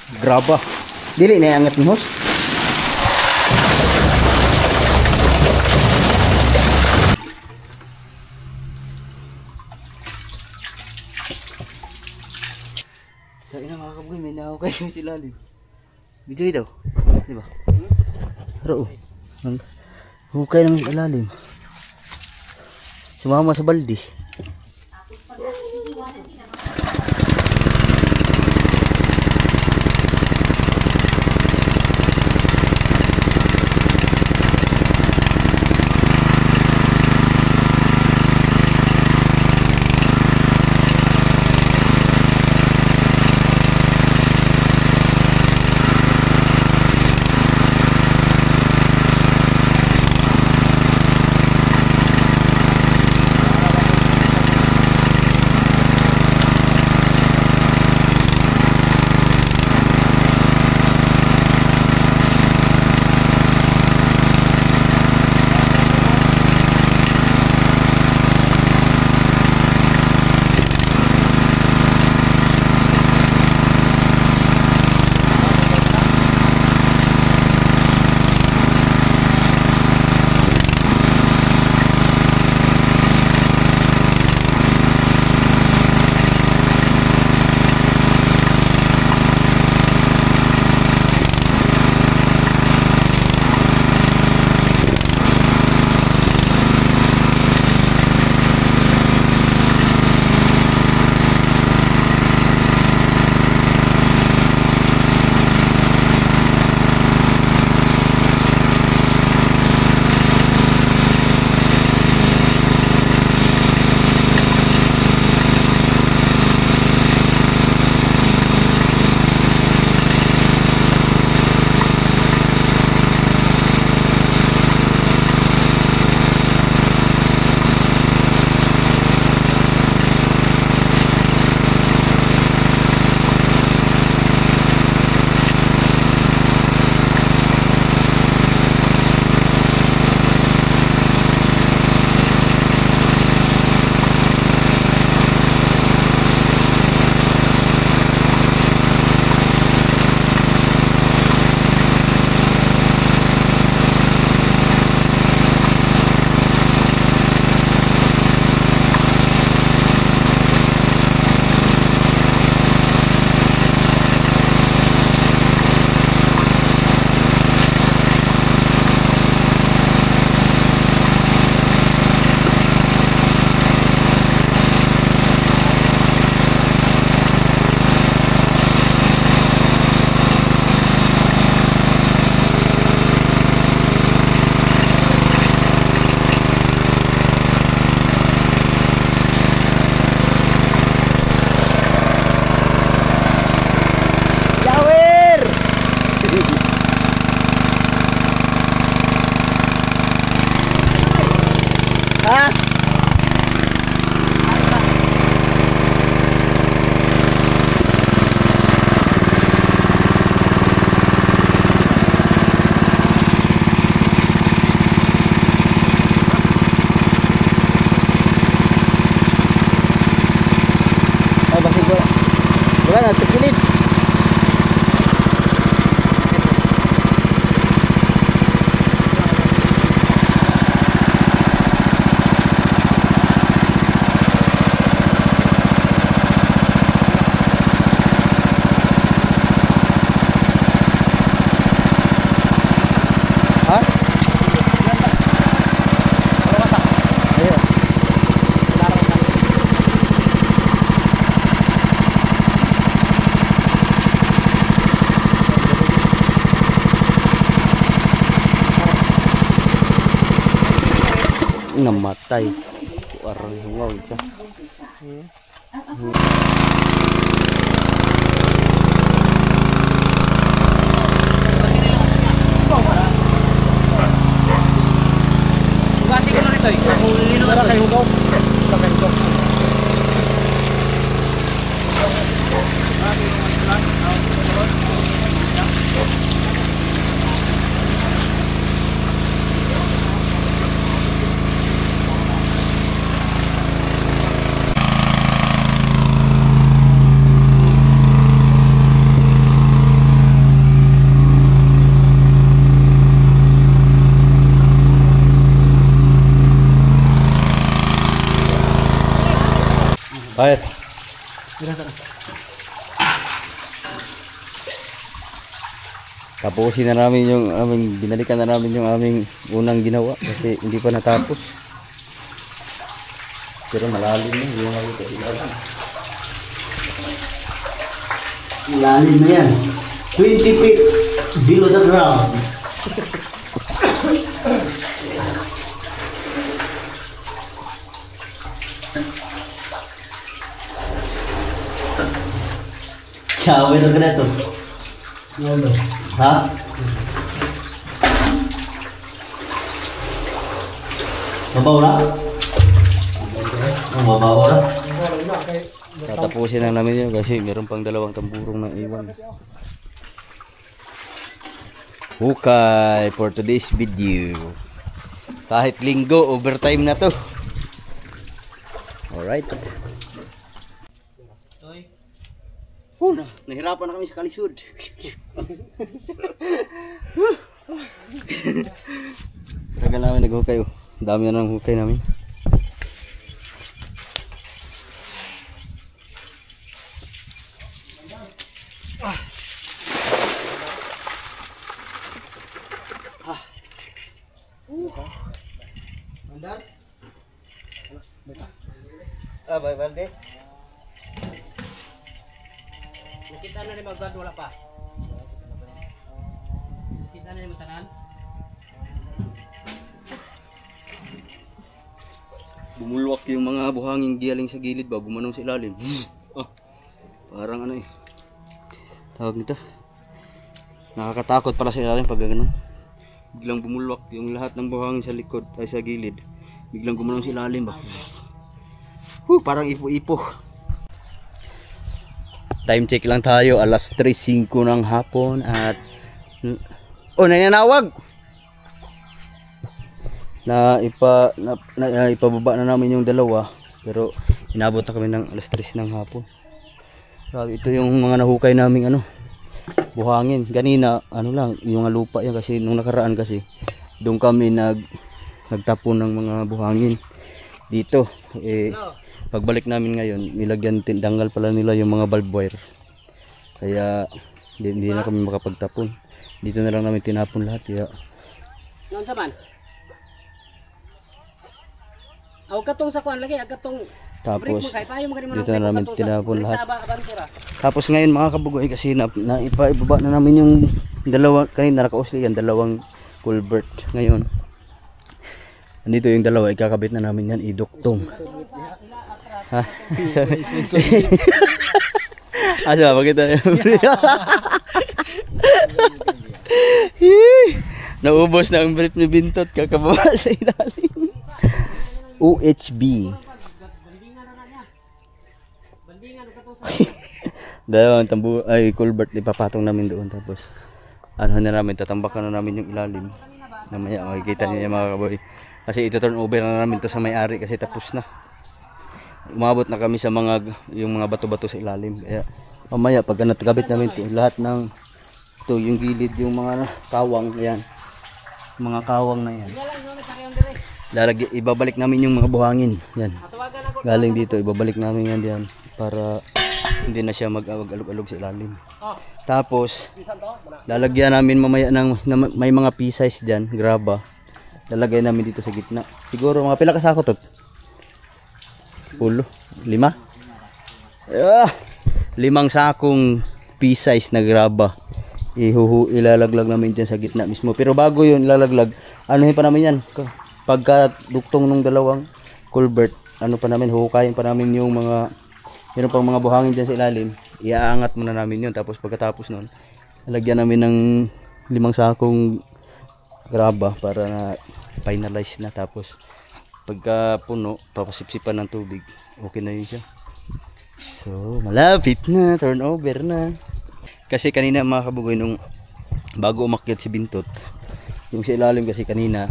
Graba. Dili na angat ni hos. Sa ina mga kabugoy, may nahukay yung silalim. Video daw. Di ba? Pero hukay ng ilalim. Sumama sa balde. Wala na, tekilid. Ha? Ayo. Namatay. Parang hungaw siya. Kasi ko na ito eh. Wala kayo hungaw. Wala kayo hungaw. Fire. Tapusin na namin yung aming, binalikan na namin yung aming unang ginawa kasi hindi pa natapos. Pero malalim na yung makita sila. Malalim na yan. 20 feet below the ground. Shower na ka na ito. Ha? Mabaw na? Mabaw na? Tatapusin lang namin yun kasi meron pang dalawang tamburong na iwan. Hukay for today's video. Kahit linggo, overtime na to. Alright. Nahirapan na kami sa kalisod. Tagal namin naghukay. Dami na ng hukay namin. Mandat? Bye Valde. Nakita na rin mag-guard, wala pa. Nakita na rin magtanan. Bumulwak yung mga buhangin gialing sa gilid ba, gumanong sa ilalim. Parang ano eh. Tawag nito. Nakakatakot pala sa ilalim pag gano'n. Biglang bumulwak yung lahat ng buhangin sa likod ay sa gilid. Biglang gumanong sa ilalim ba. Parang ipo-ipo. Time check lang tayo, alas 3:05 ng hapon at nananawag. Ipababa na namin yung dalawa pero inabot na kami ng alas 3 ng hapon. Grabe, ito yung mga nahukay naming buhangin. Ganina lang, yung lupa yan kasi nung nakaraan kasi doon kami nagtapon ng mga buhangin. Dito pagbalik namin ngayon, nilagyan tindanggal pala nila yung mga bulb wire. Kaya hindi na kami makapagtapon. Dito na lang namin tinapon lahat. Kaya Noon sa man? Aw katong sa kuan lagi, katong tapos dito na namin tinapon lahat. Tapos ngayon mga kabugoy kasi ibaba na namin yung dalawa, kanina nakausli yan, dalawang culvert. Ngayon andito yung dalawa, ikakabit na namin yan, iduktong. Ha? Asa, pakita niyo. Naubos na ang brief ni Bintot, kakababa sa ilalim. UHB. Dalawang culvert ipapatong namin doon, tapos na namin, tatambakan na namin yung ilalim. Namaya makikita niyo yung mga kaboy. Kasi ito turn over na namin to sa may-ari kasi tapos na. Umabot na kami sa yung mga bato-bato sa ilalim. Kaya mamaya pag nakabit namin ito, lahat ng yung gilid, yung mga kawang, ayan. Mga kawang na yan. Ibabalik namin yung mga buhangin. Yan. Galing dito, ibabalik namin yan diyan para hindi na siya mag-alog-alog sa ilalim. Tapos lalagyan namin mamaya may mga pieces diyan, graba. Lalagay namin dito sa gitna. Siguro mga pila ka sako to? 5? 5 sakong pieces na graba. Ilalaglag namin dyan sa gitna mismo. Pero bago yun ilalaglag, anuhin pa namin yan. Pagka duktong ng dalawang culvert, huhukayin pa namin yung meron pang mga buhangin dyan sa ilalim. Iaangat muna namin yun. Tapos pagkatapos nun, lagyan namin ng 5 sakong graba para na finalize na. Tapos pagka puno, papasipsipan ng tubig, okay na yun siya. So malapit na, turnover na. Kasi kanina mga kabugoy, nung bago umakyat si Bintot, yung sa ilalim kasi kanina,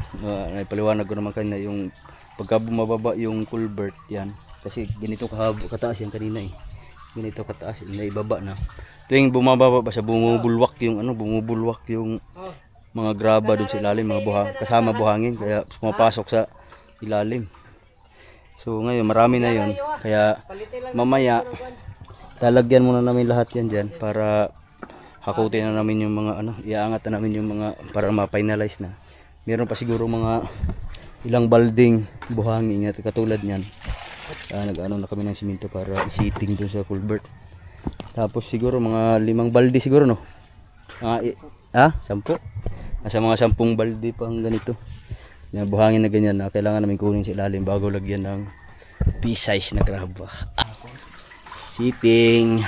naipaliwanag ko naman kanina yung pagka bumababa yung culvert yan. Kasi ganito kataas yan kanina eh. Ganito kataas, naibaba na. Tuwing bumababa ba siya, bumubulwak yung mga graba dun sa ilalim, mga kasama buhangin, kaya pumapasok sa ilalim. So ngayon marami na yon. Kaya Palitin lang mamaya ng kuan. talagyan muna namin lahat yan dyan para hakutin na namin yung mga ano, iaangat na namin yung mga para ma-finalize na. Meron pa siguro mga ilang balding buhangin at katulad niyan. Nag-ano na kami ng simento para i-seating dun sa culvert. Tapos siguro mga 5 balde siguro no. 10. Nasa mga 10 balde pang ganito. Yung buhangin na ganyan na kailangan namin kunin sa ilalim bago lagyan ng pea-size na graba. Seating.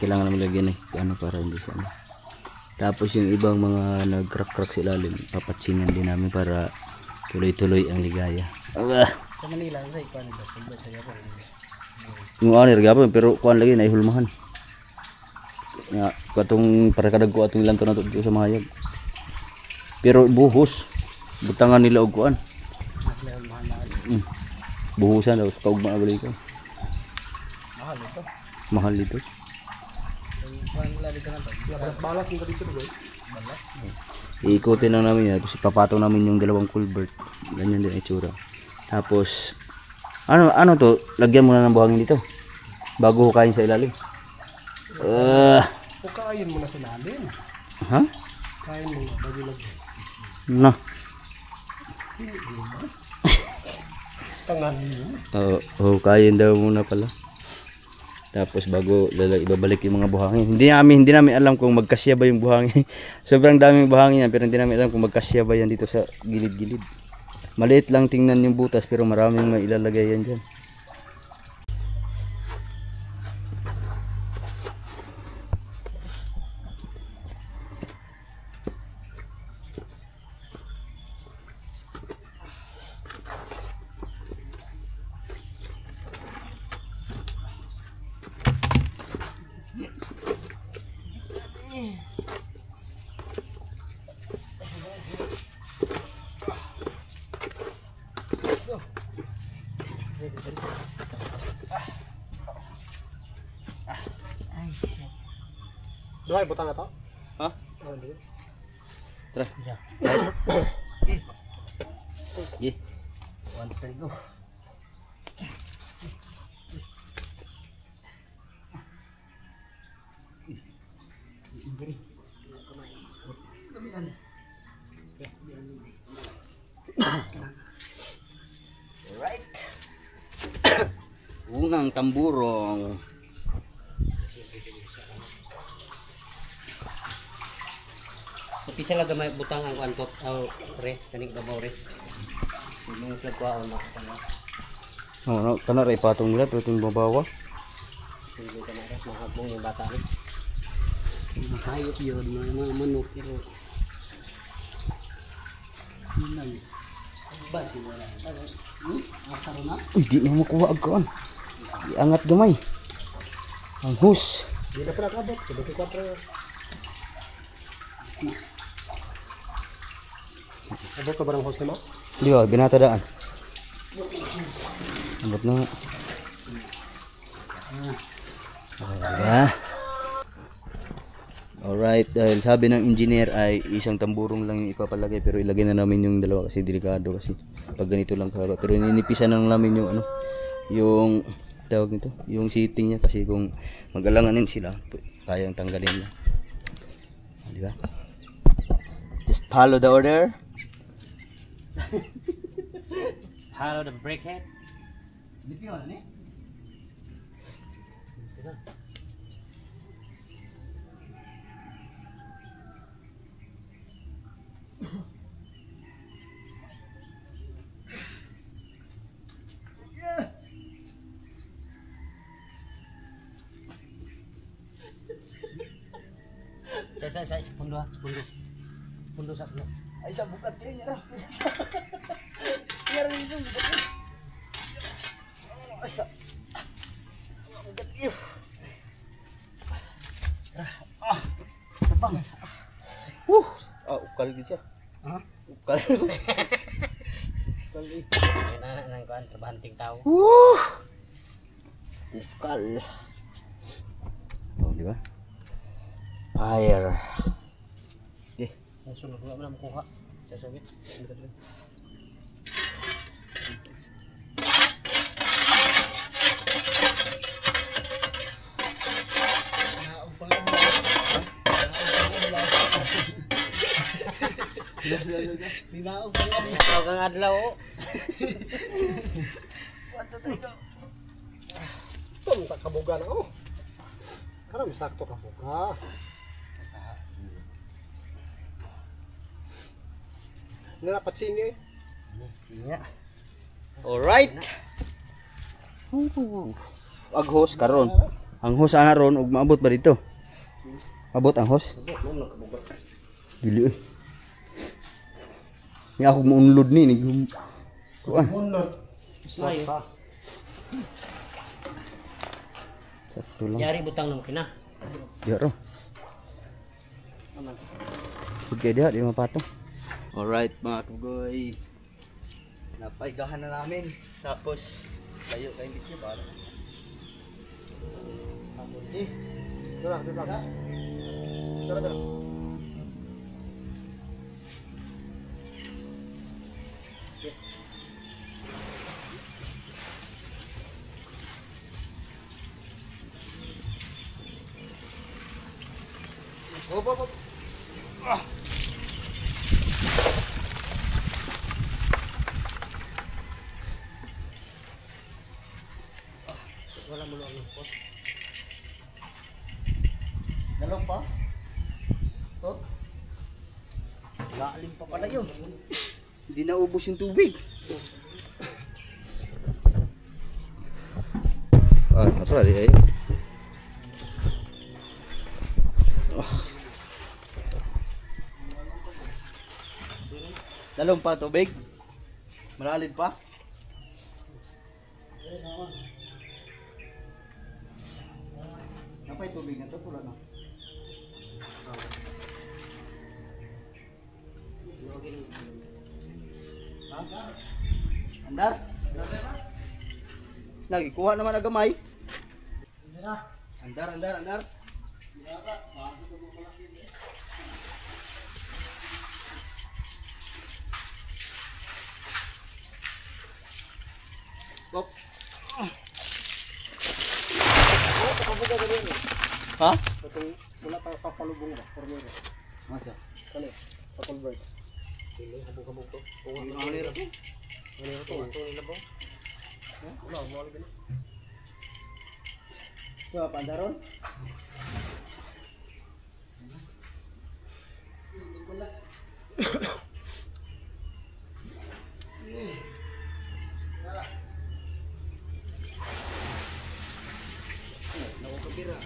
Kailangan naman lagyan ng ano para hindi siya ano. Tapos yung ibang mga nag-crack-crack sa ilalim, papatsingan din namin para tuloy-tuloy ang ligaya. Sa Manila sa kuan ito, kulbert kaya po. Yung ano gapon pero kuan lagi na ihulmahan. Nga katong para kadagko atong ilang taon na to sa mahayag. Pero buhos butangan nila og kuan. Buhusan daw kaugma balik ko. Mahal ito. Mahal dito. Kuan lagi ka na to. Balas yung dito boy. Balas. Iikutin lang namin yan. Tapos ipapatong namin yung dalawang culvert. Ganyan din ang itsura. Tapos ano to? Lagyan muna ng buhangin dito bago hukayin sa ilalim. Hukayin mo na sa lalim. Ha? Kain mo na bago lagyan. Na. Tangan mo. Hukayin daw muna pala. Tapos bago ibabalik yung mga buhangin. Hindi namin alam kung magkasya ba yung buhangin. Sobrang daming buhangin yan pero hindi namin alam kung magkasya ba yan dito sa gilid-gilid. Maliit lang tingnan yung butas pero maraming may ilalagay yan dyan. Duhay butang na to? Ha? Tara. Yeah. 1 3 go. Alright. Unang tamburong. Pisa lang gamay butang ang kuan ko re kaning babaw re. Yung slag ko ako na. Kana ray patong nila pero itong babawa. Hindi ka na rin makabong yung bata rin. Mahayop yun, mga manok pero yun lang. Ba sila na? Asaro na? Uy, di na makuha agkaan. Iangat gamay. Ang hus. Hindi na pala kabot, 24. Abot ka ba ng host mo? Di ba, binatadaan. Abot na. Alright, dahil sabi ng engineer ay isang tamburong lang yung ipapalagay pero ilagay na namin yung dalawa kasi delikado kasi pag ganito lang kahaba. Pero ninipisan na lang namin yung ano, yung tawag nito, yung seating niya kasi kung mag-alanganin sila, kayang tanggalin na. Di ba? Just follow the order. Follow the breakhead. Lipi wala ni? Sa pundo ha, pundo sa pundo. Ay sa bukat kayo niya. Meron yung bukat. Asa. Bukat iyo. Tabang. Ukal gitu siya. Ha? Ukal. Ukal. Nana nang kuan trabahanting tao. Ukal. Oh, di ba? Fire. Eh, Sunod nga mo na makuha. Sasabit. Ikaw kang adlaw. 1, 2, 3, go. Ito, kabuga na ako. Karami sakto kabuga. Nalapat singi eh. Sinya. Alright. Aghos karon. Ang hos ana ron ug maabot ba dito? Abot ang hos? Dili eh. Ni ako muunlod ni kuan. Munod. Ismayo. Sakto lang. Yari butang ng kina. Diyo ro. Sige dia di mapatong. Alright mga kugoy. Napaigahan na namin. Tapos tayo kay dito para. Abuti. Dura. Dura. Hop. Wala mo lang ng pot. Dalawang pa? To? Lalim pa pala yun. Hindi naubos yung tubig. Tara di ay. Dalawang pa tubig? Malalim pa? Napay tubig na to, pula na. Andar? Nagikuha naman ang gamay. Andar. Hop. Ha? Itong wala pa papalubong ba? Formero. Masa? Kani? Papalbert. Sili, habog-habog to. Ano nila to? Ano to? Ato nila ba? Wala, wala gani. Ito, pandaron? Nakukapira.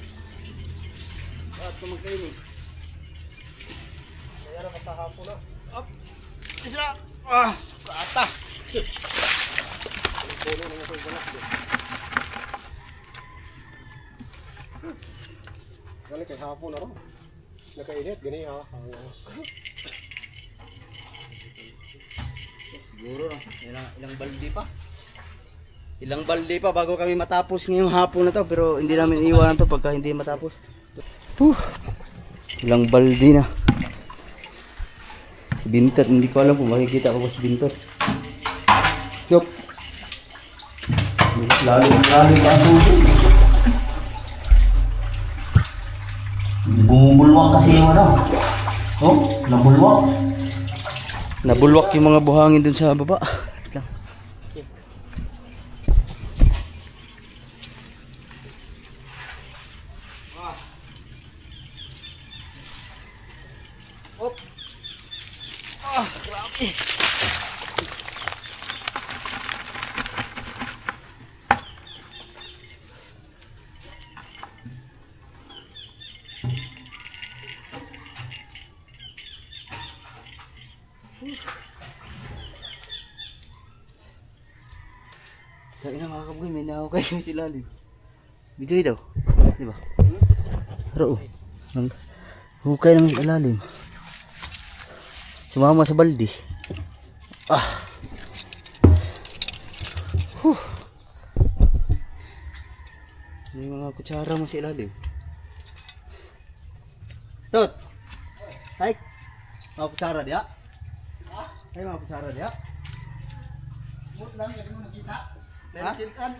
At kumagkain eh. Kaya na katahapon na. Isa! Ata! Puno na ito wala. Gali kay hapon na ro. Nakainit gani ha. Siguro na. Ilang balde pa. Ilang balde pa bago kami matapos ngayong hapon na to. Pero hindi namin iwanan to pagka hindi matapos. Ilang balde na. Si Bintot, hindi ko alam kung makikita ko si Bintot. Yup. Lalo pa ang tubig. Bumubulwak kasi yung ano. Oh, nabulwak. Nabulwak yung mga buhangin dun sa baba. Wait lang. Hop. Grabe. Kaya na mga kabuhay, may nahukay yung silalim. Video daw, di ba? Pero hukay ng ilalim. Sumama sa baldi. May mga kutsara mo sa ilalim. Tot. Hay. Mga kutsara dia. Hay mga kutsara dia. Mut lang, hindi mo nakita. Ha? Nakintan.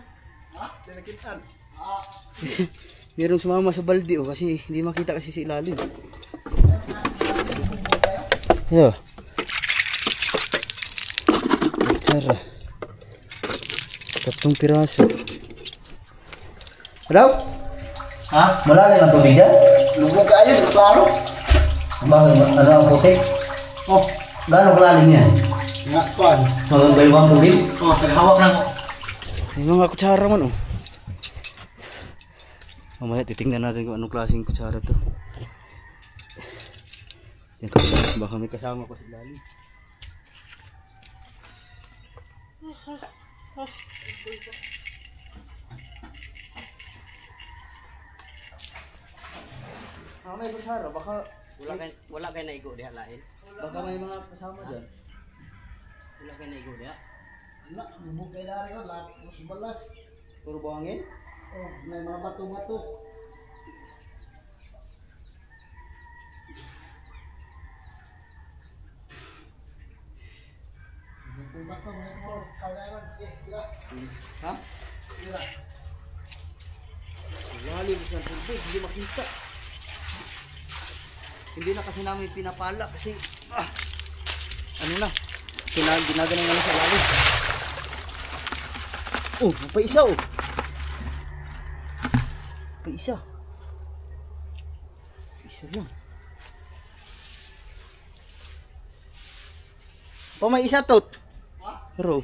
Ha? Nakintan. Merong sumama sa balde oh kasi hindi makita kasi si ilalim. Yo. Kutsara. 3 piraso. Hello? Ha? Malalim ang tubig dyan? Lubog kayo, klaro. Bakit? Ano ang putik? Oh, gaano kalalim yan? Nga, kuan. Mga galawang tubig? Oh, hawak lang ko. May mga kutsara man oh. Mamaya titingnan natin kung anong klaseng kutsara to. Yan, baka may kasama ko sa lalim. May kutsara, baka Wala kay naigo diha lain. baka may mga kasama dyan. Wala kay naigo diha. Wala, lubog kayo na rin. Lapos balas. Puro buhangin. Oh, may mga bato-bato. Bato-bato, may mga saudayan. Sige, sila. Ha? Sila. Lalim sa tubig, hindi makita. Hindi na kasi namin pinapala kasi ano na, ginaganan na sa lalim. Oh, pa isa oh. Pa isa. Isa lang. Pa may isa tot. Pero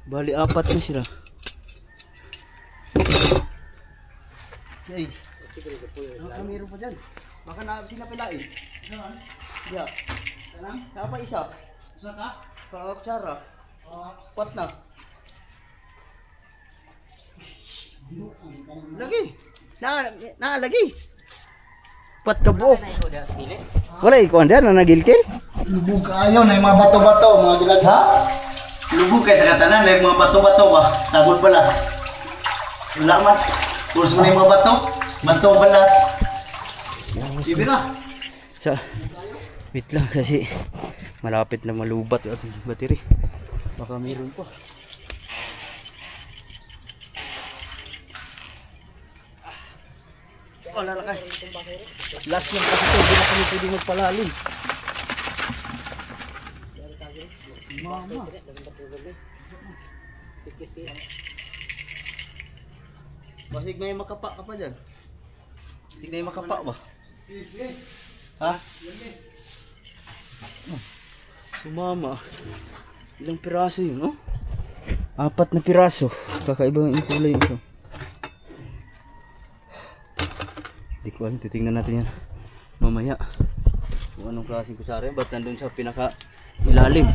bali 4 na sila. Yay. Meron pa dyan. Baka sinapilain. Yeah. Saan pa isa? Isa ka? Kutsara. Pat na. Lagi. Lagi. Pat ka buok. Naigo diha sa gili. Wala ikaw andyan na nagilkil. Lubog kayo, may mga bato-bato, mga dilag. Ha? Lubog kayo sa katanan, may mga bato-bato ba? Tagod balas. Wala man. Puros mo na yung mga bato. Bato balas. Sige na. Wait lang kasi malapit na malubat at battery. Baka mayroon pa. Oh, lalakay. Last lang kasi ito, hindi na kami pwede magpalalim. Mama. Basig may makapa ka pa dyan. Tignan yung makapa ba? Ha? Sumama. Ilang piraso yun, no? 4 na piraso. Kakaiba yung kulay ito. Hindi ko alam, titingnan natin yan mamaya. Kung anong klaseng kutsara yun, ba't nandun sa pinaka ilalim?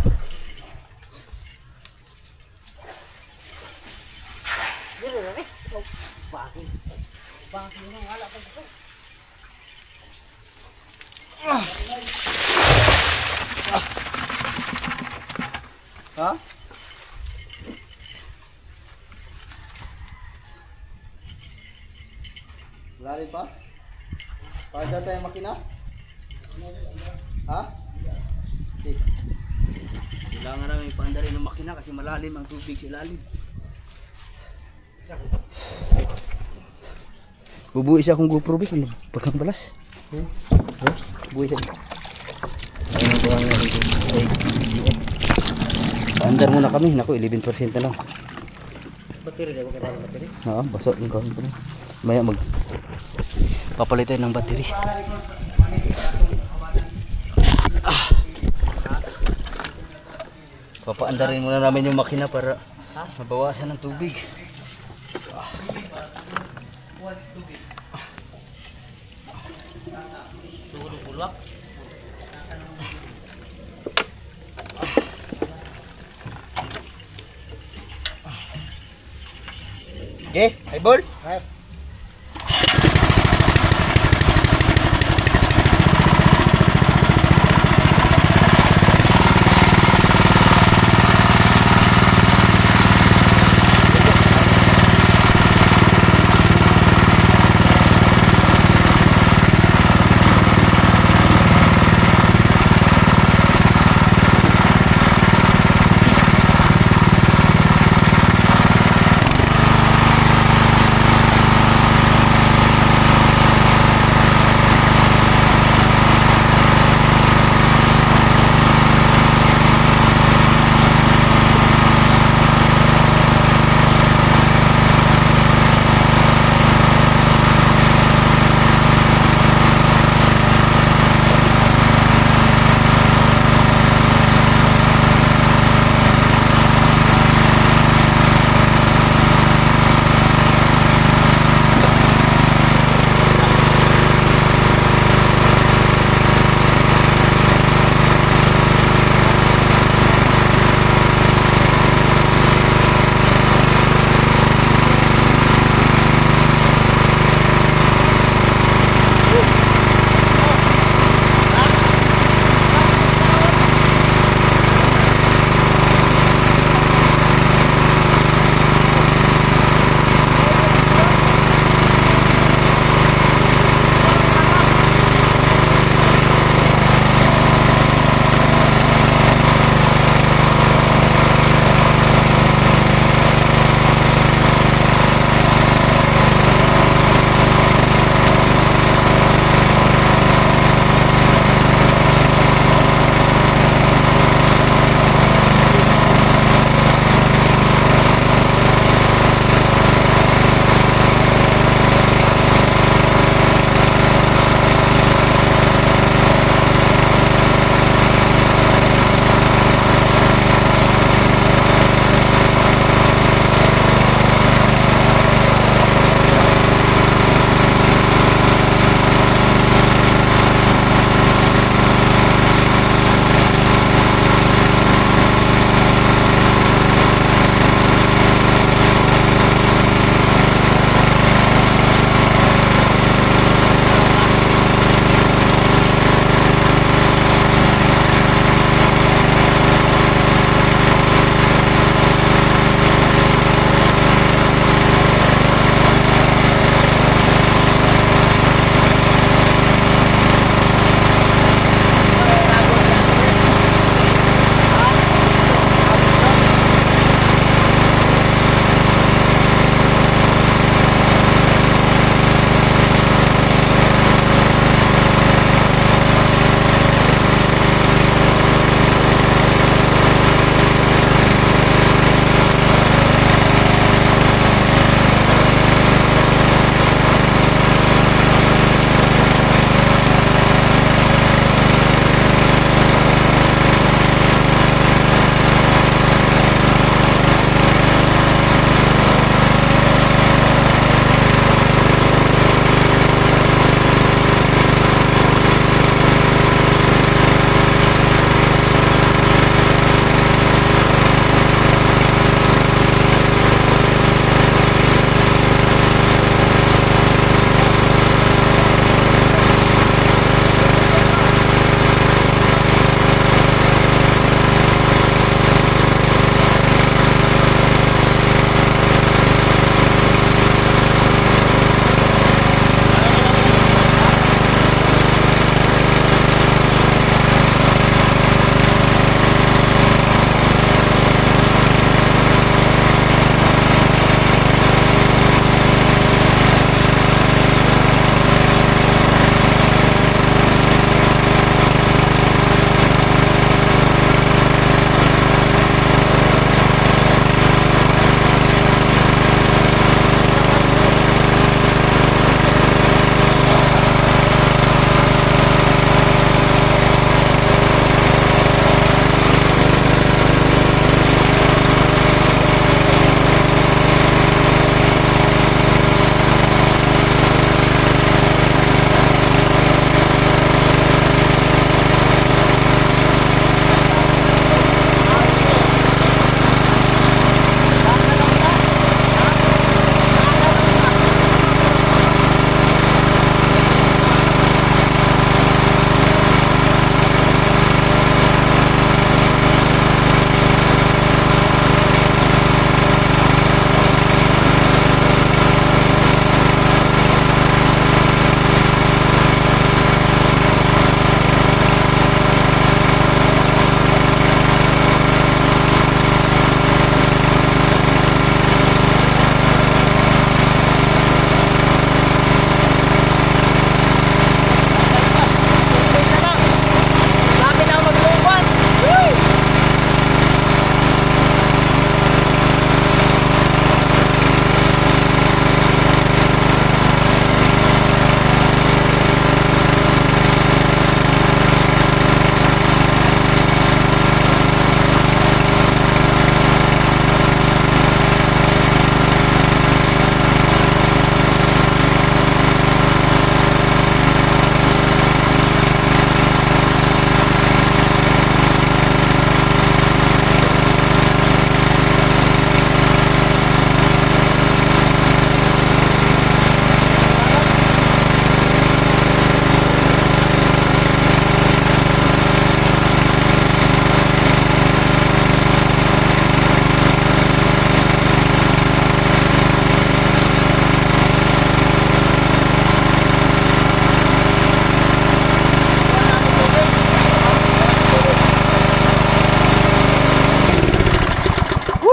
Ha? Wala rin pa? Pakita tayo makina? Ha? Okay. Kailangan namin ipaandarin ng makina kasi malalim ang tubig sa ilalim. Bubuhay siya kung GoPro Bik, ano? Pagkang balas. Bubuhay siya. Ayun, buhay na rin. Paandar muna kami. Naku, 11% na lang. Battery diha ko kay battery. Oo, basot yung kawin pa rin. Maya papalitan ng battery. Papaandarin muna namin yung makina para mabawasan ng tubig. Sulo bulwak. Okay, highball. Hayır.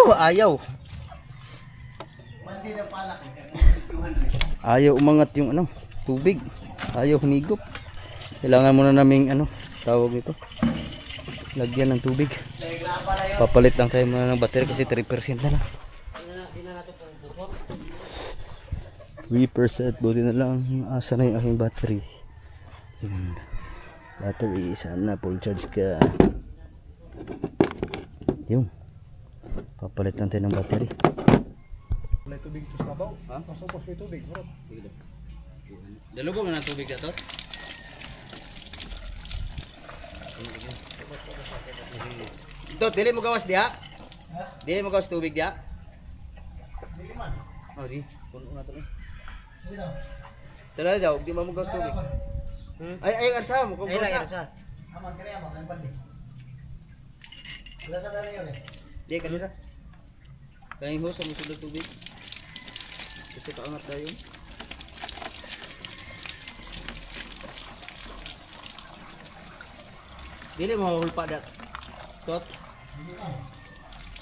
Ayaw. Ayaw umangat yung ano, tubig. Ayaw humigop. Kailangan muna naming ano, tawag ito. Lagyan ng tubig. Papalit lang tayo muna ng battery kasi 3% na lang. 3%, buti na lang. Asa na yung aking battery. Yun. Battery, sana full charge ka. Yung papalit lang tayo ng battery. May tubig sa sabaw. Ha? Pasok may tubig. Bro. Dalubog na ng tubig na to. Ito, dili mo gawas diha? Dili mo gawas tubig diha? Dili man. Oh, di. Puno na to. Sige daw. Tala daw, di mo gawas tubig. Ay, arsa mo kung gawas. Aman kani aman kan pandi. Wala sa dali yun eh. Di kanira. Kaya mo sa musod ng tubig. Kasi paangat tayo. Dili mo hulpa dat. Tot.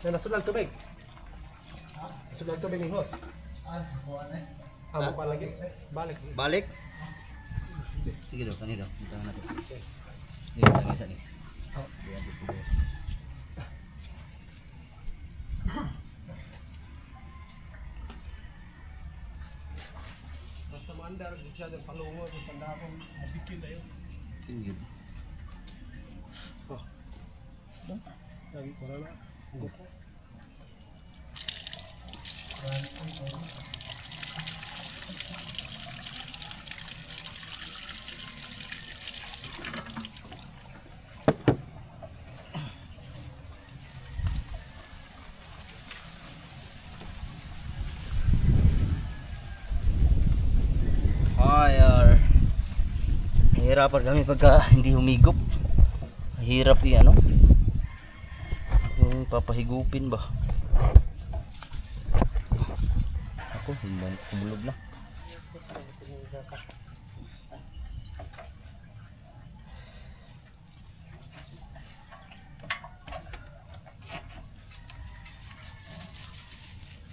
May nasunod tubig. Nasunod tubig ng hose. Amo pa lagi. Balik. Balik. Sige daw, kanina daw. Punta natin. Dito tayo isa ni. Basta maandar, di siya ng palungo, kung pandakong mabikin tayo. Sige. Lagi ko na. Nahihirapan kami pagka hindi humigop. Hirap yung ano, yung papahigupin ba. Ako, humulog na.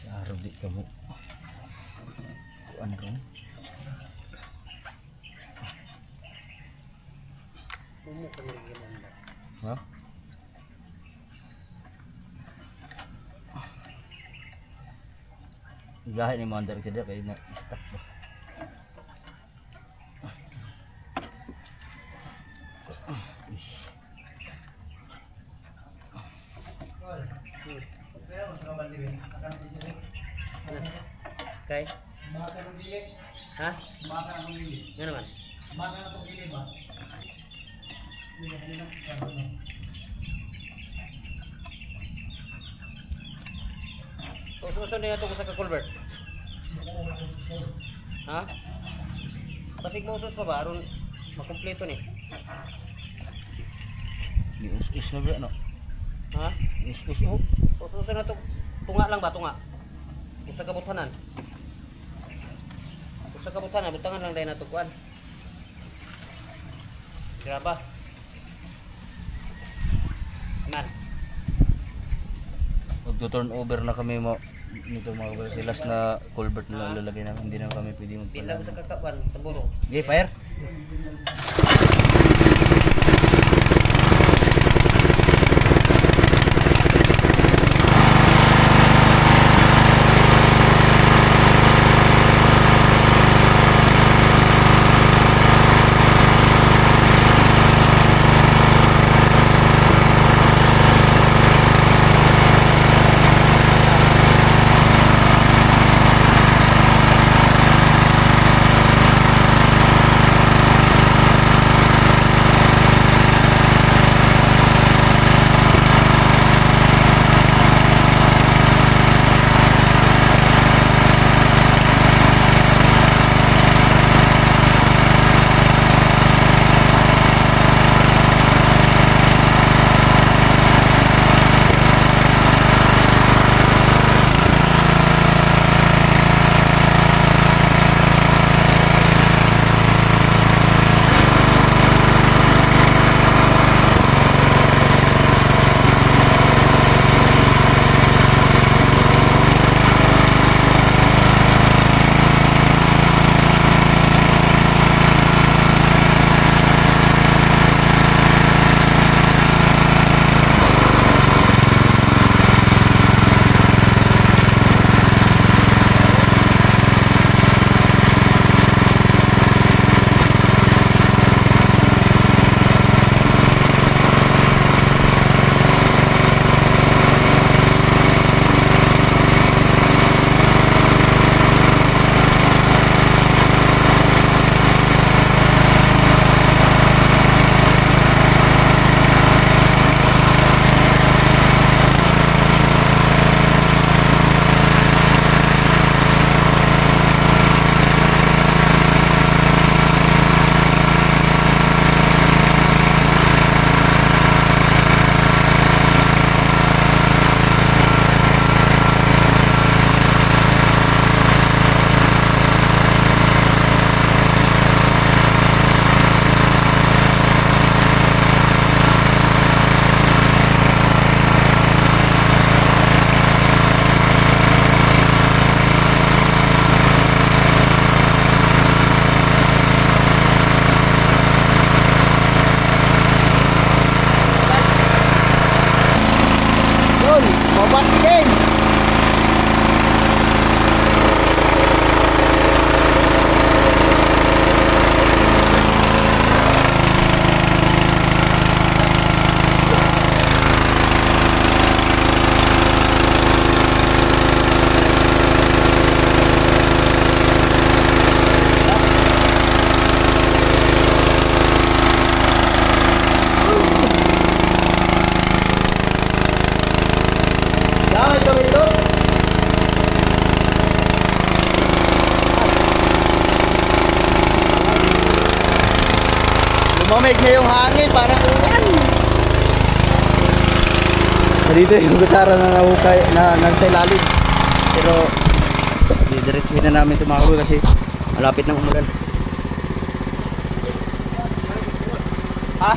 Araw di kamu. Ano kamu? Ha? Gahe ni mandar kita kay na stuck ba. Okay. Ha? Ano naman? So, susunod na ito sa kakulbert. Ha? Pasig mo usos pa ba? Aron makumpleto ni. Di us na ba no? Ha? Us oh. So, susunod na ito. Tunga lang ba? Tunga? Usa kabutanan. Usa kabutanan. Butangan lang dahil na ito kuan. Graba. Aman. Magto-turn over na kami mo nito mga kabalo. Si last na culvert na lang lalagay namin. Hindi na kami pwede Pilang magpala. sa kakaban. Taburo. Okay, fire. Lamig na yung hangin, parang ulan. Dito yung kutsara na nahukay na nasa ilalim. Pero didiretsuhin na namin ito mga kaboy kasi malapit ng umulan. Ha?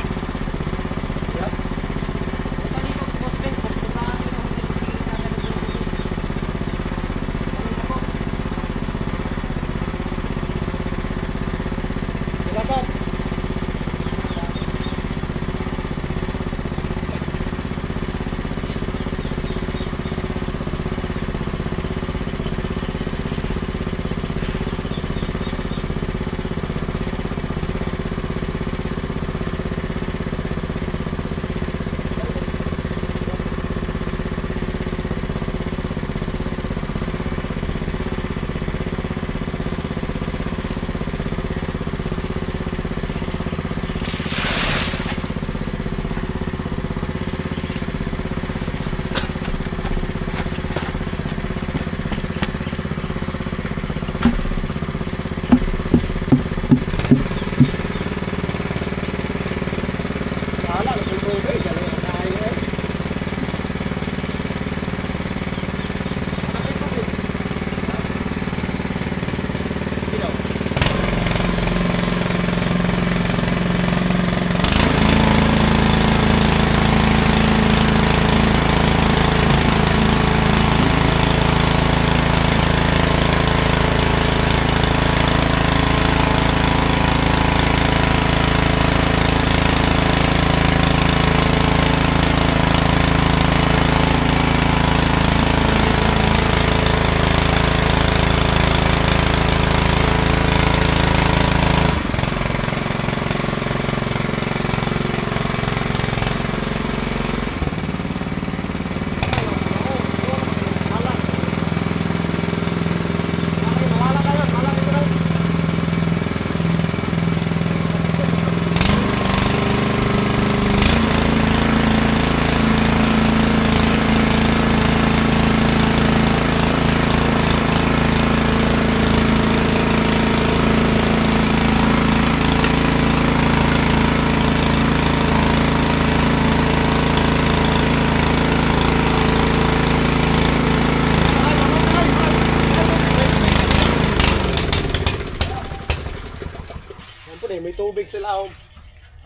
May tubig sila.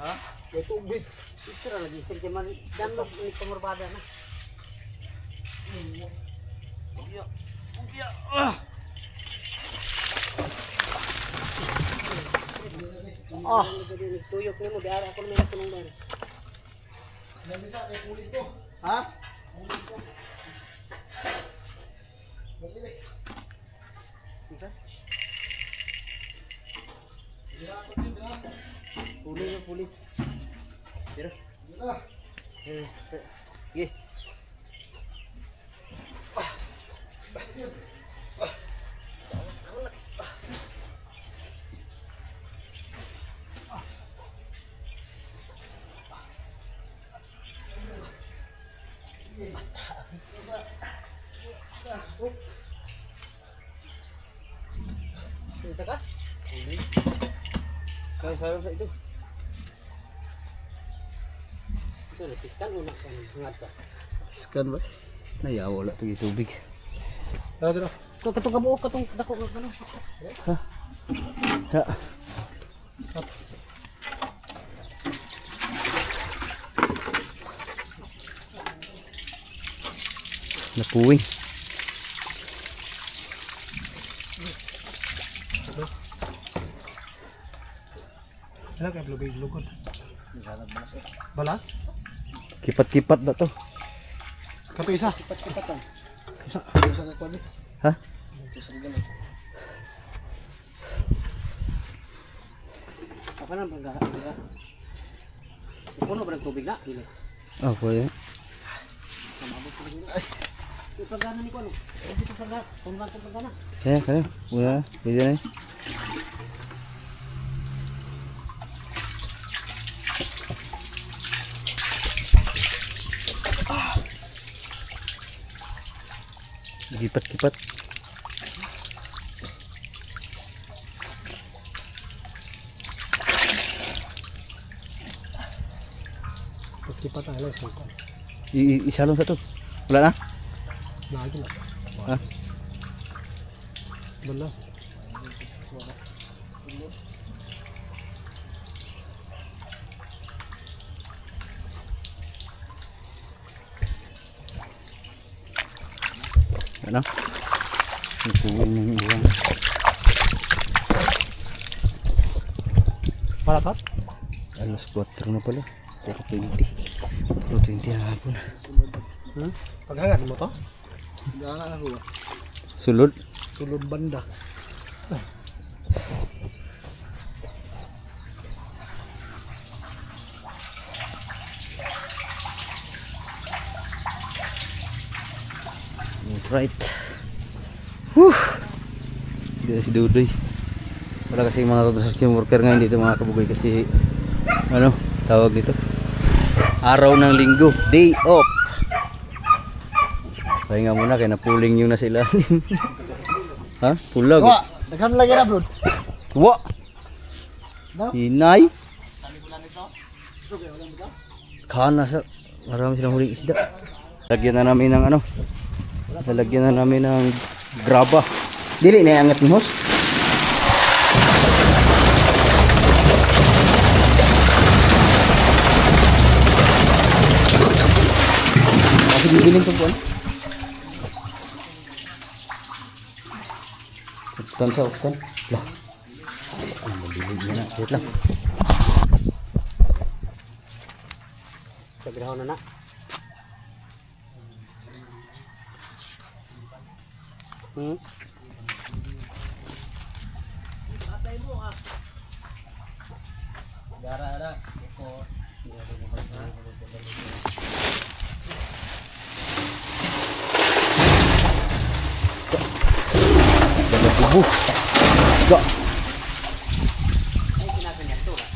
Ha? May tubig. Sira lagi sige man danlog ni pangurbada na. Oh, tuyok nimo di ara ako may natunong dan. Nabisa kay kulit ko. Ha? Puli na puli. Dira. Ye. Bisa kah? Kaya sayo sa ito. Ito, napiskan mo na sa hangat ka. Scan ba? Nayaw wala ito tubig. Tara, tara. Ito, katong kabuo, katong dako. Ha? Ha? Napuwing. Ano kaya blubig lugod? Balas? Kipat-kipat na to. Kato isa. Kipat-kipatan. Isa. Isa ka kwabi. Ha? Isa ka ganun. Apa na bangga? Puno ba ng tubig na? Dili. Oh, pwede. Ito pagana ni ko ano? Ito pagana. Tumbang ko pagana. Kaya. Udah, pwede na. Kipat-kipat. Ay, lang sungkol. Isalong sa to. Wala na? Lagi na. Ha? Balas. Ano? Ipuin ng buwan. Para tat? Alas 4 na pala. 4:20. 4:20 na hapon. Paghagan mo to? Paghagan ako. Sulod? Sulod banda. Right. Whew. Dito si Dudoy. Wala kasi mga construction worker ngayon dito mga kabugay kasi ano tawag dito? Araw ng linggo, day off. Pahinga muna kaya napuling yun na sila. Ha? Pulag. Wa, daghan lagi na bro. Wa. Hinay. Kana sa marami silang huling isda. Lagyan na namin ng ano? Lalagyan na namin ng graba. Dili na iangat ni host. Kasi bibilin ko po. Uktan sa uktan. Lah. Ang mabilig niya na. Wait lang. Sagrahon na na. Dalam tubuh. Gak.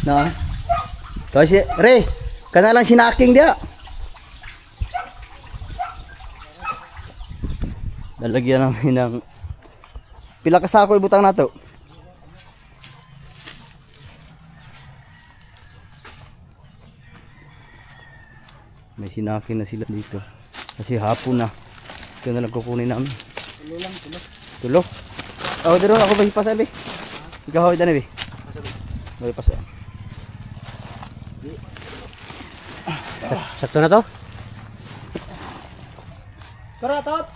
Nah. Kau si Re, kana lang sinaking dia. Lalagyan namin ng pila ka sako ibutang nato. May sinakin na sila dito. Kasi hapon na. Ito na lang kukunin namin. Tulo lang, tulo. Tulo? Ako dito ako ba hipasan be? Ikaw hawid na be? May pasan. Sakto na to? Tara, tot.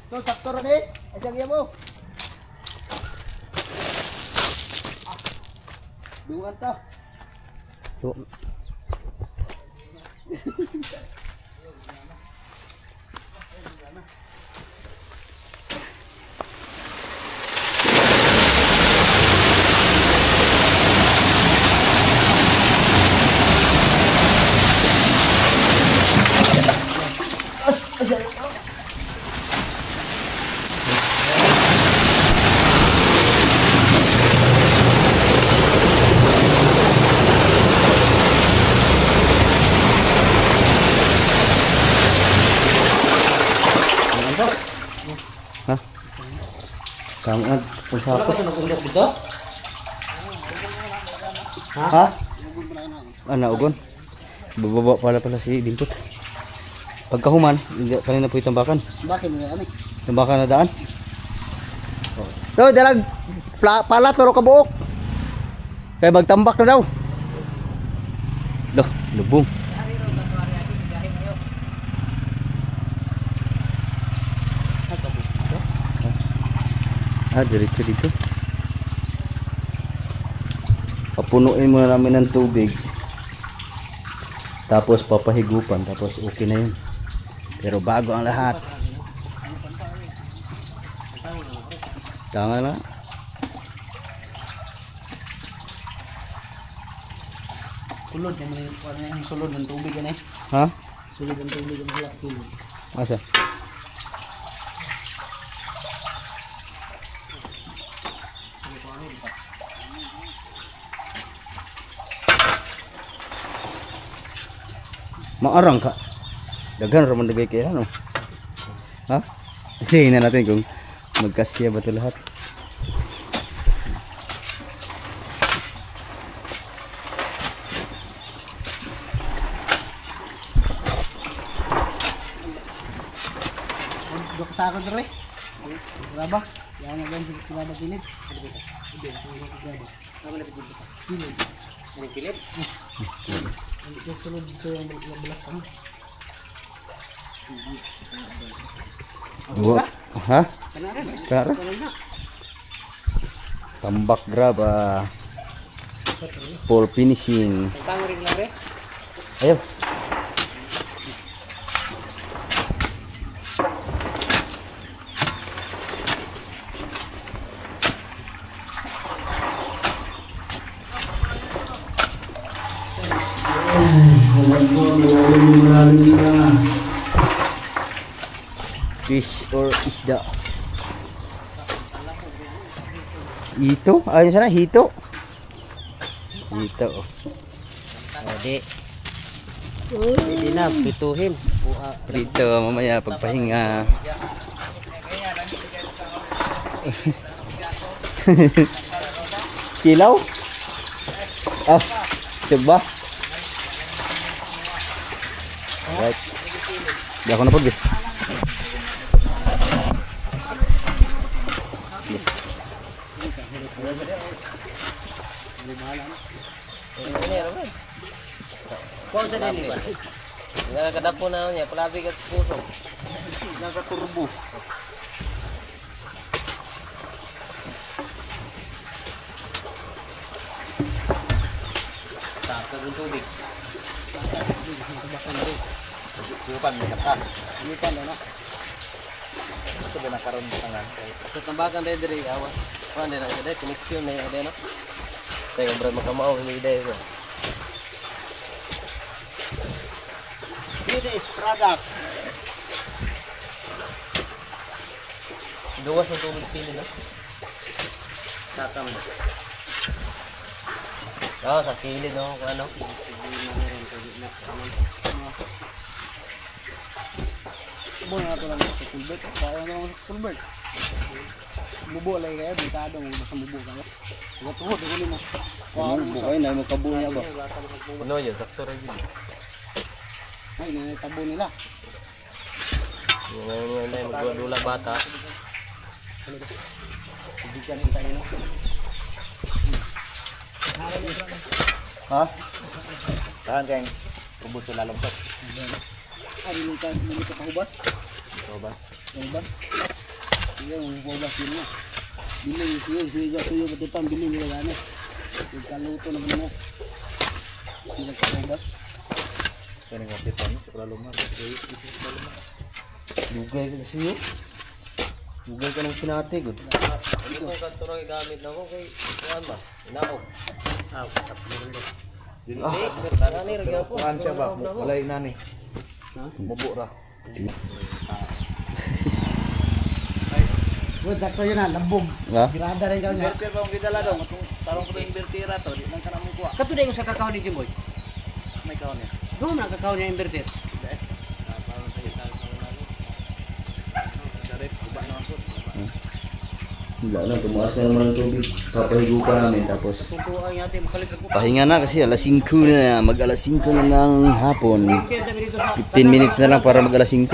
Tot, sakto ra ni. Ay sagya mo. Duwan ta. So, Ha? Kamu pusako. dito? Ha? Ano ugon? Bababa pala si Bintot. Pagkahuman, kanina po itambakan. Bakit mo ani? Tambakan na daan. So, dalag pala toro ka buok. Kaya magtambak na daw. Loh, lubong. Diretso dito. Papunuin muna namin ng tubig. Tapos papahigupan. Tapos okay na yun. Pero bago ang lahat. Tama na. Sulod yung sulod ng tubig yan eh. Ha? Sulod ng tubig ang halak tulog. Asa? Maarang ka. Daghan raman dagay kaya ano. Ha? Tingnan natin kung magkasya ba ito lahat. Dok sa akin dre. Graba. Yan nga ganyan sa graba din. Skillet. Ang pilit. Ito sulod sa yung balas kami. Ha? Kara? Tambak graba. For finishing. Tang rin lang re. Ayo. Fish or isda. Ito? Ayun sana, hito. Hito. Odi. Hindi na, pituhin. Dito, mamaya pagpahinga. Kilaw? Ah, coba. Right. Di ako na po, Kung sa dili ba? Nagkadapo na niya, palabig at puso. Nakaturbo. Sakag ng tubig. Supan, may kata. Ipan na. Ito ba nakaroon sa tangan? Sa tambakan dahil diri, awan. Kuhan din ako dahil, koneksyon na yung no? Tayo, brad, makamao, hindi dahil ko. Finished product. Duwas ng tubig pili, no? Sakam. Oo, sa kilid, no? Kung ano? Buo na ito lang sa Kulbert. Kaya naman sa Kulbert. Bubo lagi kaya, bitado mo basta bubo kaya. Gatuhod, ito mo. Ano kayo na mo kabuo niya ba? Ano yun? Sakto rin yun. Ay, nanitabo nila. Yung ngayon na yung magdula bata. Bigyan kita nila. Ha? Tahan kayong ubos sa lalabas. Ay, hindi ka pahubas. Ubos? Pahubas. Iya, pahubas yun mo. Biling siya suyo matipang biling nila gani. Nagkaluto na mo. Hindi ka pahubas. Kaya nga pitan sa kalumar. Lugay ka kasi yun. Lugay ka ng sinati. Hindi ko kanturang gamit na ko kay kuhan ba? Inaog. Tapos meron doon. Hindi, tarani rin ako. Kuhan siya ba? Walay nani. Bubo ra. Wala sakto yun na, lambog. Ha? Girada rin ka niya. Bertir ba ang gidala daw? Tarong ko yung bertira to. Di lang ka na mo kuha. Kato na yung sa kakao ni Jimboy. May kaon niya. Doon na kakao niya inverter. Wala na, tumaas na naman ang tubig. Papahigo pa namin tapos Tutuan niya ate, makaligag ko. pahinga na kasi alas 5 na. Mag alas 5 na ng hapon. 15 minutes na lang para mag alas 5.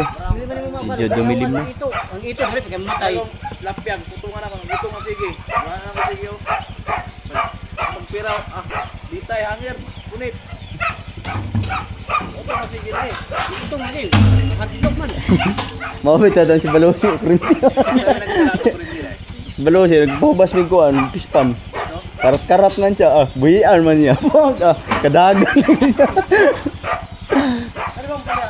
Medyo dumilim na. Ang ito, dali pag matay. Lapyag, putungan ako. Dito nga sige. Wala na ko sige. Pagpiraw, ditay, hangir, punit. Ito nga sige na eh. Ito nga din. Hotdog man. Mabit na si Balosi. Kurinti. Sabi nagkala ko rin nila eh. Balosi, nagpahubas may kuhan. Pispan. Karat-karat man siya. Buhian man niya. Kadagan. Ano bang pala?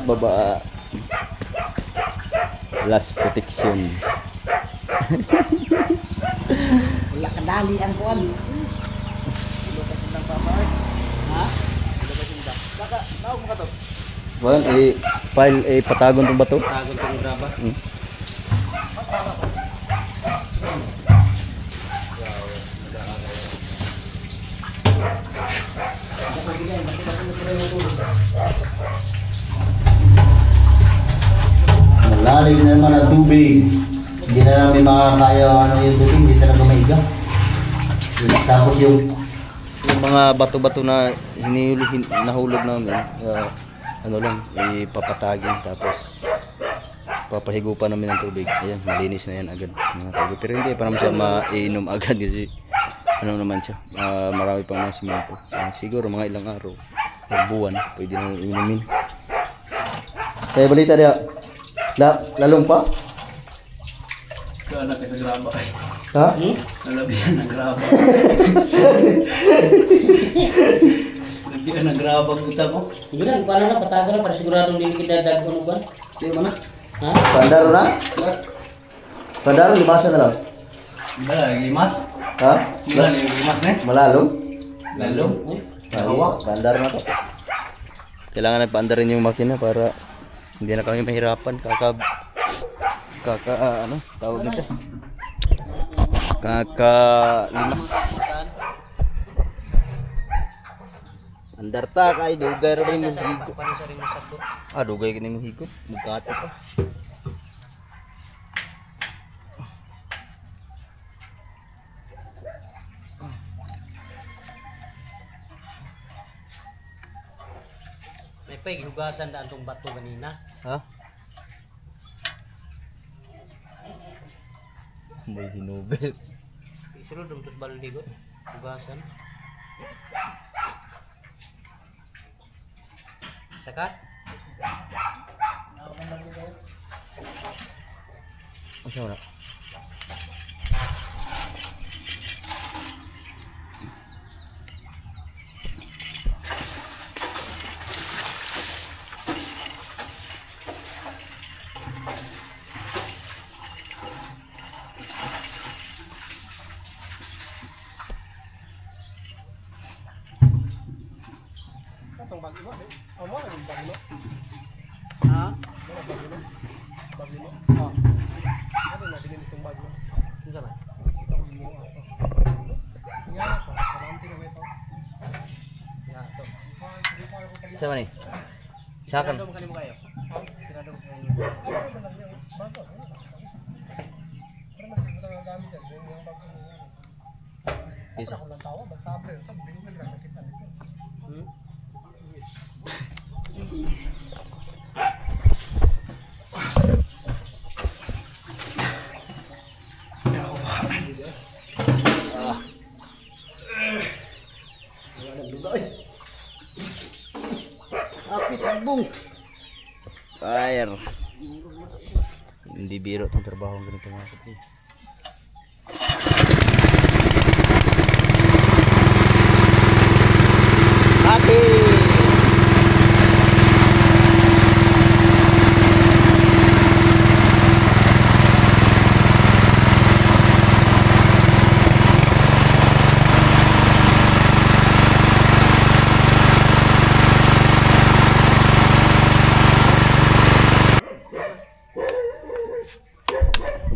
Baba. Last protection. Wala kadali ang kuwan. Ha? Naog mo ka to. Well, file patagon tong bato. Tagon tong graba. Malalim na naman ang tubig. Hindi na namin makakaya ano yung tubig, hindi talaga maiga. Tapos yung mga bato-bato na nahulog namin, ano lang, ipapatagin tapos papahigupan namin ng tubig. Ayan, malinis na yan agad mga tubig. Pero hindi pa naman siya maiinom agad kasi ano naman siya, marami pang mga simento. Siguro mga ilang araw o buwan pwede na inumin. Kaya balita niya, lalong pa? Anak ka sa graba. Ha? Nalabihan ng graba. Nalabihan ng graba kita mo. Sige na, paano na, patagal na para siguradong hindi kita dagdag ba? Di mana? Ha? Pandaro na? Pandaro, limasan na lang. Wala lagi mas. Ha? Wala lagi mas ne. Malalong? Lalong. Pandaro na to. Kailangan nagpaandarin yung makina para hindi na kami mahirapan. Ano? Tawag nito. Limas. Andar ta kay dugay ra mo higop. Paano sa rin masakot? Dugay kini mo higop. Mugati pa. May paghugasan daan tong bato kanina. Ha? May hinubit. Isulod dong tos baldi ko. Hugasan. Saka? Asa wala? Ha? Sama ni? Sakan. Isa. Apit albong. Fire. Hindi biro itong trabaho ng ganito mga kapatid.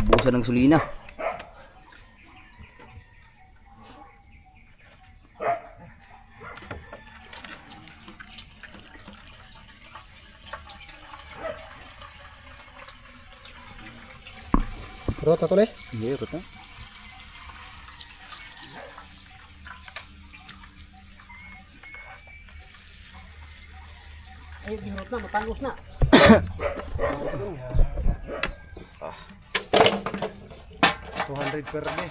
Ubusan ng sulina. Rota to le. Hindi, ruta. Ay, dinot na, matangos na. 200 per day.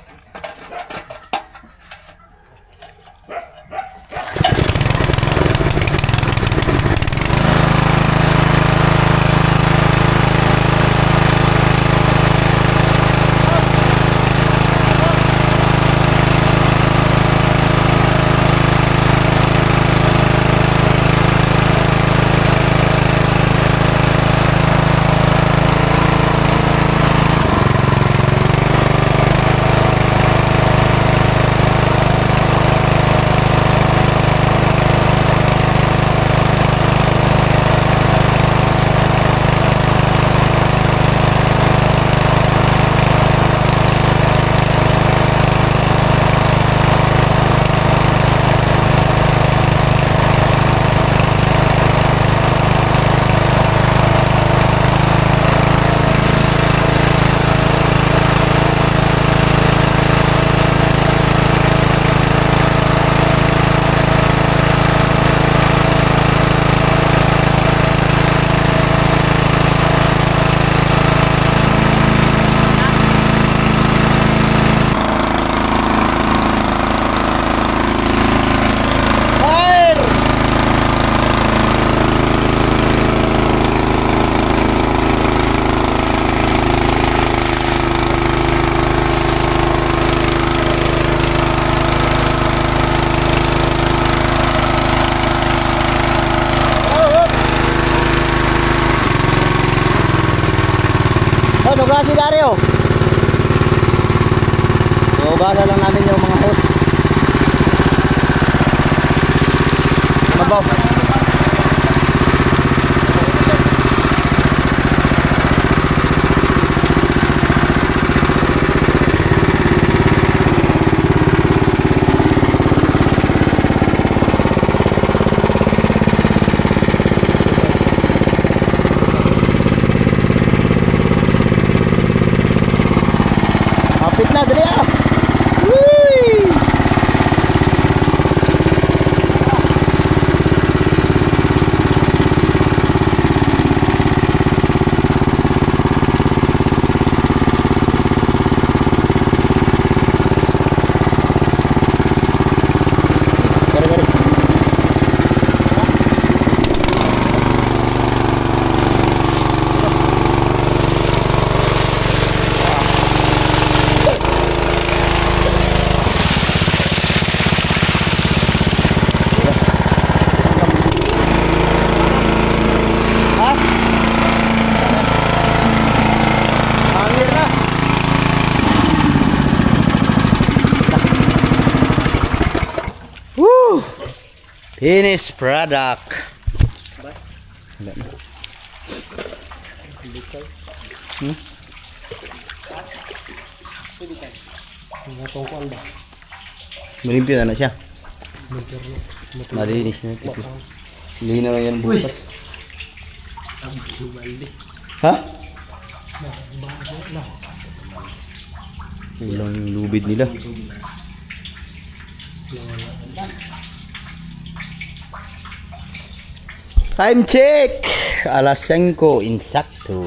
Oh, nugasan si Dario. Nugasan lang namin yung mga hose. Mabaw. Kapit na, dali ah! Whee! Gari. Ha? Hangir na. Woo! Finished product. Wala na. Malimpyo na siya. Malinis na ito. Hindi na yan bukas. Ha? Ilang yung lubid nila. Time check! Alas 5 insakto.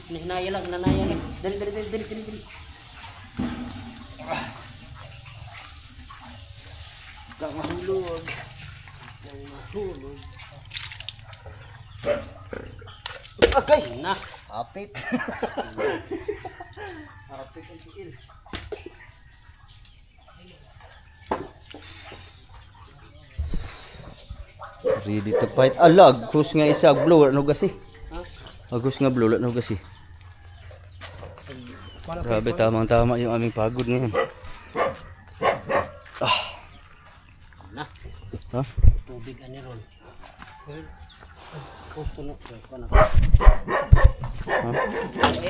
Nanaya lang. Dali. Kang mahulog. Okay! Na. Kapit! Kapit ang tiil. Ready to fight. Alag! Kus nga isa. Blow. Ano kasi? Agus nga blow. Ano kasi? Grabe, tamang-tama yung aming pagod ngayon. Na. Ha? Tubig ani ron. Puno ko na. Ha?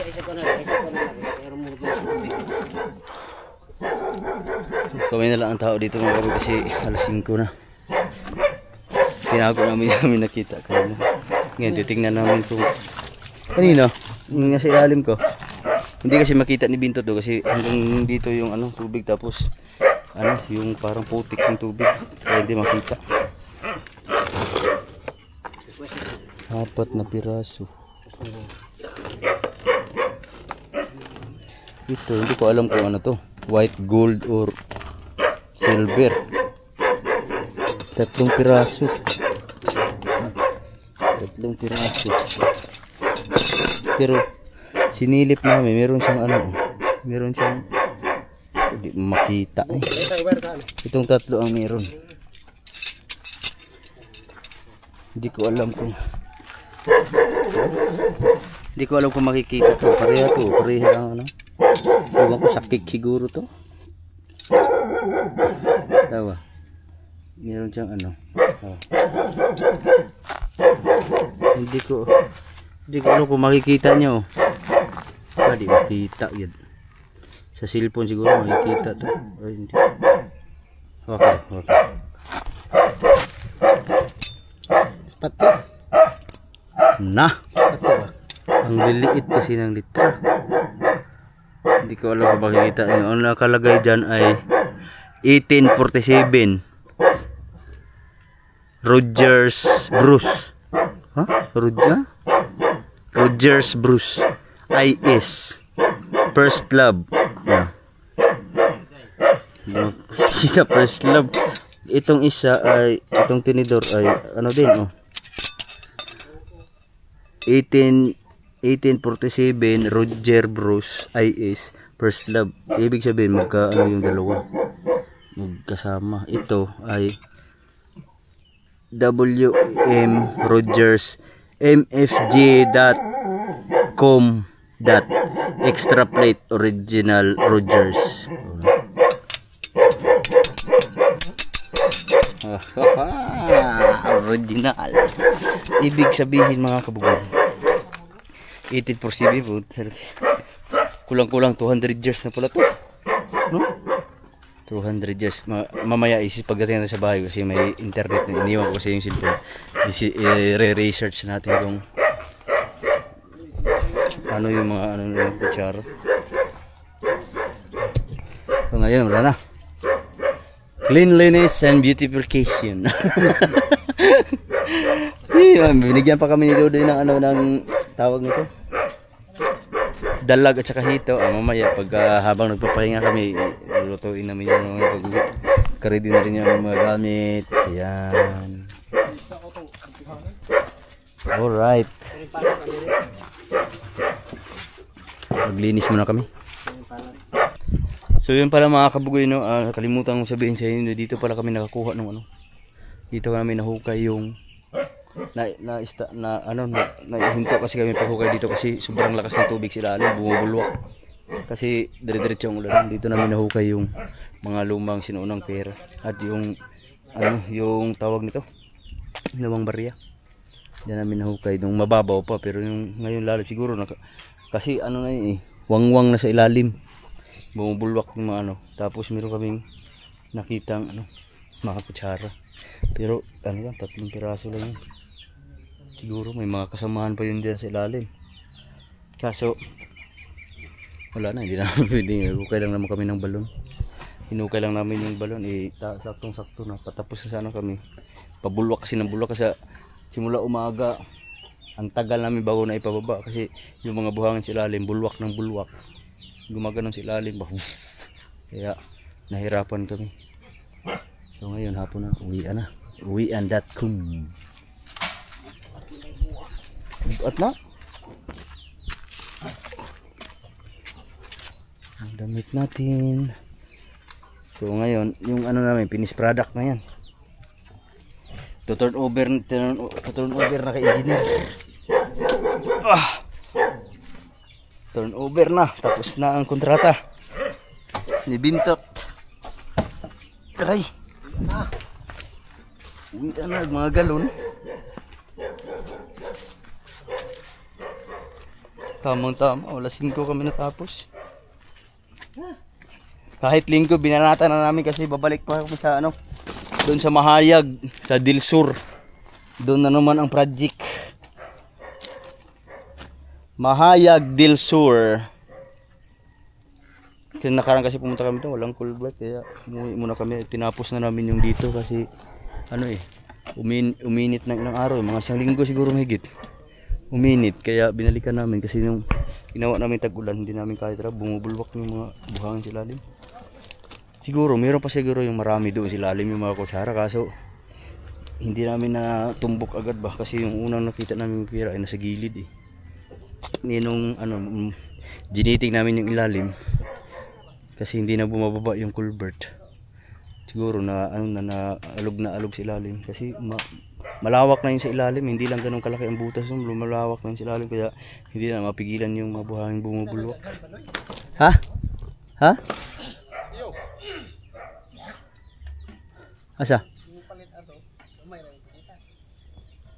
Isa ko na. Pero mo tubig. Kami na lang ang tao dito mga kapatid kasi alas 5 na. Tinago namin yung kami nakita kanina. Ngayon titingnan namin kung kanina, yung nasa ilalim ko. Hindi kasi makita ni Binto to kasi hanggang dito yung ano tubig tapos ano yung parang putik ng tubig kaya hindi makita. 4 na piraso. Ito hindi ko alam kung ano to, white gold or silver. 3 piraso. 3 piraso. Pero sinilip namin, meron siyang ano, meron siyang hindi makita eh. Itong 3 ang meron. Hindi ko alam kung makikita to. Pareha ang ano. Ewan ko sakik siguro to. Tawa. Meron siyang ano. Oh. Hindi ko alam kung makikita nyo. Hindi makita yun. Sa cellphone siguro makikita to. Ay, hindi. Okay. Pati. Na. Ang liliit kasi ng litra. Hindi ko alam kung makikita nyo. Ang nakalagay dyan ay 1847 Rogers Bruce. Ha? Rogers Bruce IS First Love. Kita First Love. Itong isa ay itong tinidor ay ano din oh. 1847 Roger Bruce IS First Love. Ibig sabihin magka ano yung dalawa. Magkasama. Ito ay WM Rogers MFG.com that extra plate original Rogers. Original. Ibig sabihin mga kabugon, 18 for CB po. Kulang-kulang 200 years na pala to. No? 200 years. Mamaya isip pagdating natin sa bahay kasi may internet na iniwan ko kasi yung cellphone. I-research natin kung ano yung mga yung kutsara. So ngayon wala na. Cleanliness and beautification. Binigyan pa kami ni Dodoy ng ng tawag nito. Dalag at saka hito. Mamaya pag habang nagpapahinga kami, lutuin namin yung pag-ready na rin yung mga gamit. Ayan. Alright. Maglinis muna kami. So yun pala mga kabugoy, no? Nakalimutan kong sabihin sa inyo, dito pala kami nakakuha ng ano. Dito kami nahukay yung nahinto kasi kami paghukay dito kasi sobrang lakas ng tubig sa ilalim, bumubulwak. Kasi dire-diretso ang ulan. Dito namin nahukay yung mga lumang sinuunang pera at yung yung tawag nito, lumang barya. Diyan namin nahukay nung mababaw pa, pero yung ngayon lalo siguro kasi wangwang na sa ilalim. Bumubulwak yung mga Tapos meron kaming nakitang mga kutsara. Pero 3 piraso lang yun. Siguro may mga kasamahan pa yun dyan sa ilalim. Kaso wala na, hindi na pwedeng. Hinukay lang naman kami ng balon. Hinukay lang namin yung balon. Saktong-sakto na. Patapos na sana kami. Pabulwak kasi ng bulwak. Kasi simula umaga, ang tagal namin bago na ipababa. Kasi yung mga buhangin sa ilalim, bulwak ng bulwak. Gumaganon sa ilalim. Kaya nahirapan kami. So ngayon hapon na, uwian na. Uwian.com. At na ang damit natin. So ngayon yung namin finished product na yan. Turn over na kay engineer. Turn over na, tapos na ang kontrata ni Bintot. Aray, uwian na mga galon. Tamang-tama, wala 5 kami natapos. Kahit linggo binanata na namin kasi babalik pa kami sa doon sa Mahayag, sa Dilsur. Doon na naman ang project. Mahayag Dilsur. Kaya nakarang kasi pumunta kami doon, walang culvert, kaya umuwi muna kami. Tinapos na namin yung dito kasi uminit ng ilang araw, mga 1 linggo siguro mahigit. Uminit, kaya binalikan namin kasi nung ginawa namin tag-ulan, hindi namin kaya bumubulwak yung mga buhangin sa ilalim. Siguro, meron pa siguro yung marami doon sa ilalim yung mga kutsara, kaso hindi namin natumbok agad ba kasi yung unang nakita namin yung pira ay nasa gilid eh. Nung giniting namin yung ilalim kasi hindi na bumababa yung culvert. Siguro na alog sa ilalim kasi malawak na yun sa ilalim, hindi lang ganun kalaki ang butas, malawak na yun sa ilalim kaya hindi na mapigilan yung mga buhangin bumubulwak. Ha? Ha? Asa?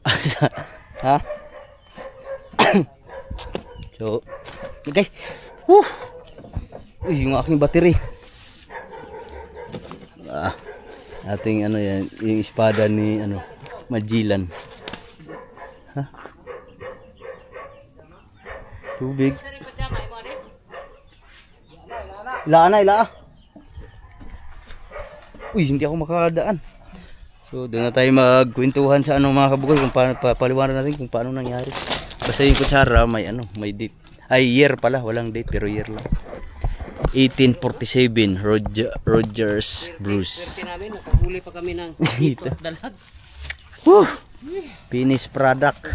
Asa? Ha? So, okay. Uy, yung aking battery. Ating yan, yung espada ni Magellan. Ha? Tubig. Ila. Uy, hindi ako makadaan. So, doon na tayo magkwentuhan sa mga kabugoy kung paano papaliwanag natin kung paano nangyari. Basta yung kutsara may date. Ay, year pala, walang date pero year lang. 1847 Rogers Bruce. Swerte namin, nakahuli pa kami ng hito at dalag. Finished product.